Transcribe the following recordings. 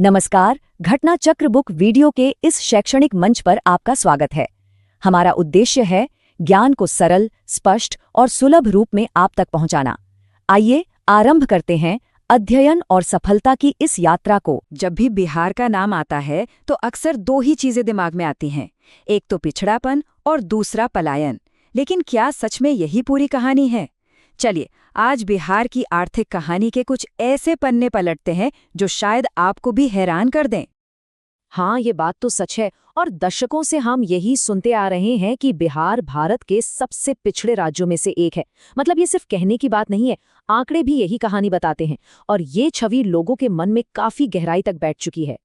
नमस्कार, घटना चक्र बुक वीडियो के इस शैक्षणिक मंच पर आपका स्वागत है। हमारा उद्देश्य है ज्ञान को सरल, स्पष्ट और सुलभ रूप में आप तक पहुंचाना। आइए आरंभ करते हैं अध्ययन और सफलता की इस यात्रा को। जब भी बिहार का नाम आता है तो अक्सर दो ही चीजें दिमाग में आती हैं, एक तो पिछड़ापन और दूसरा पलायन। लेकिन क्या सच में यही पूरी कहानी है? चलिए आज बिहार की आर्थिक कहानी के कुछ ऐसे पन्ने पलटते हैं जो शायद आपको भी हैरान कर दें। हाँ, ये बात तो सच है और दशकों से हम यही सुनते आ रहे हैं कि बिहार भारत के सबसे पिछड़े राज्यों में से एक है। मतलब ये सिर्फ कहने की बात नहीं है, आंकड़े भी यही कहानी बताते हैं और ये छवि लोगों के मन में काफी गहराई तक बैठ चुकी है।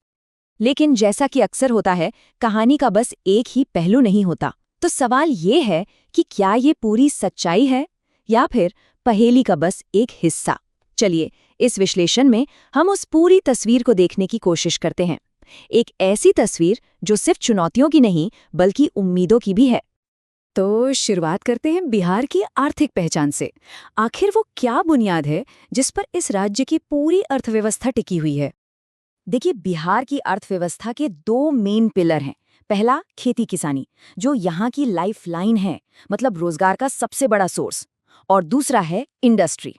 लेकिन जैसा कि अक्सर होता है, कहानी का बस एक ही पहलू नहीं होता। तो सवाल ये है कि क्या ये पूरी सच्चाई है या फिर पहेली का बस एक हिस्सा? चलिए इस विश्लेषण में हम उस पूरी तस्वीर को देखने की कोशिश करते हैं, एक ऐसी तस्वीर जो सिर्फ चुनौतियों की नहीं बल्कि उम्मीदों की भी है। तो शुरुआत करते हैं बिहार की आर्थिक पहचान से। आखिर वो क्या बुनियाद है जिस पर इस राज्य की पूरी अर्थव्यवस्था टिकी हुई है? देखिए, बिहार की अर्थव्यवस्था के दो मेन पिलर हैं। पहला, खेती किसानी, जो यहाँ की लाइफलाइन है, मतलब रोजगार का सबसे बड़ा सोर्स। और दूसरा है इंडस्ट्री,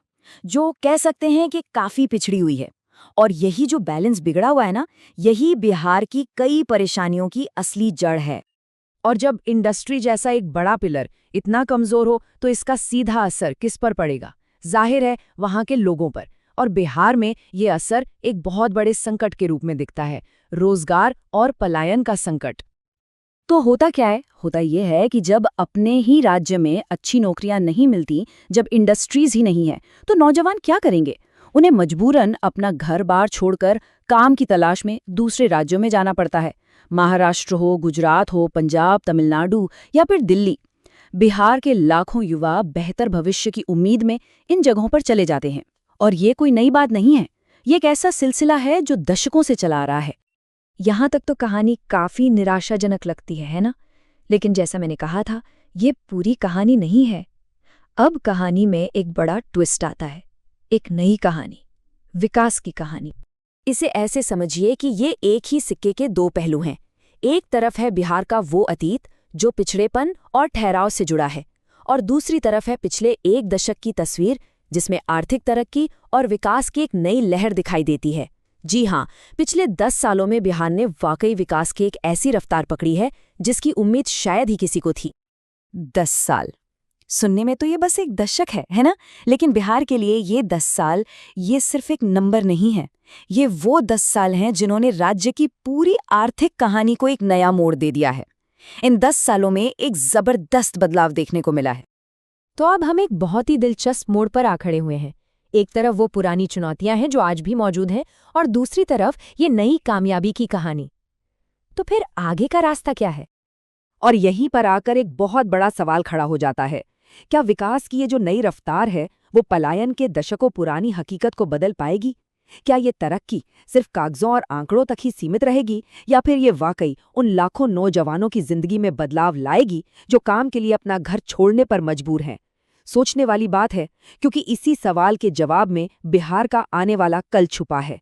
जो कह सकते हैं कि काफी पिछड़ी हुई है। और यही जो बैलेंस बिगड़ा हुआ है ना, यही बिहार की कई परेशानियों की असली जड़ है। और जब इंडस्ट्री जैसा एक बड़ा पिलर इतना कमजोर हो तो इसका सीधा असर किस पर पड़ेगा? जाहिर है, वहां के लोगों पर। और बिहार में ये असर एक बहुत बड़े संकट के रूप में दिखता है, रोजगार और पलायन का संकट। तो होता क्या है? होता यह है कि जब अपने ही राज्य में अच्छी नौकरियां नहीं मिलती, जब इंडस्ट्रीज ही नहीं है, तो नौजवान क्या करेंगे? उन्हें मजबूरन अपना घर-बार छोड़कर काम की तलाश में दूसरे राज्यों में जाना पड़ता है। महाराष्ट्र हो, गुजरात हो, पंजाब, तमिलनाडु या फिर दिल्ली। बिहार के लाखों युवा बेहतर भविष्य की उम्मीद में इन जगहों पर चले जाते हैं। और ये कोई नई बात नहीं है, ये एक ऐसा सिलसिला है जो दशकों से चला आ रहा है। यहाँ तक तो कहानी काफी निराशाजनक लगती है ना? लेकिन जैसा मैंने कहा था, ये पूरी कहानी नहीं है। अब कहानी में एक बड़ा ट्विस्ट आता है, एक नई कहानी, विकास की कहानी। इसे ऐसे समझिए कि ये एक ही सिक्के के दो पहलू हैं। एक तरफ है बिहार का वो अतीत जो पिछड़ेपन और ठहराव से जुड़ा है, और दूसरी तरफ है पिछले एक दशक की तस्वीर जिसमें आर्थिक तरक्की और विकास की एक नई लहर दिखाई देती है। जी हाँ, पिछले 10 सालों में बिहार ने वाकई विकास की एक ऐसी रफ्तार पकड़ी है जिसकी उम्मीद शायद ही किसी को थी। 10 साल सुनने में तो ये बस एक दशक है ना? लेकिन बिहार के लिए ये 10 साल ये सिर्फ एक नंबर नहीं है। ये वो 10 साल हैं जिन्होंने राज्य की पूरी आर्थिक कहानी को एक नया मोड़ दे दिया है। इन 10 सालों में एक जबरदस्त बदलाव देखने को मिला है। तो अब हम एक बहुत ही दिलचस्प मोड़ पर आ खड़े हुए हैं। एक तरफ वो पुरानी चुनौतियां हैं जो आज भी मौजूद हैं, और दूसरी तरफ ये नई कामयाबी की कहानी। तो फिर आगे का रास्ता क्या है? और यहीं पर आकर एक बहुत बड़ा सवाल खड़ा हो जाता है। क्या विकास की ये जो नई रफ्तार है वो पलायन के दशकों पुरानी हकीकत को बदल पाएगी? क्या ये तरक्की सिर्फ कागजों और आंकड़ों तक ही सीमित रहेगी, या फिर ये वाकई उन लाखों नौजवानों की जिंदगी में बदलाव लाएगी जो काम के लिए अपना घर छोड़ने पर मजबूर हैं? सोचने वाली बात है, क्योंकि इसी सवाल के जवाब में बिहार का आने वाला कल छुपा है।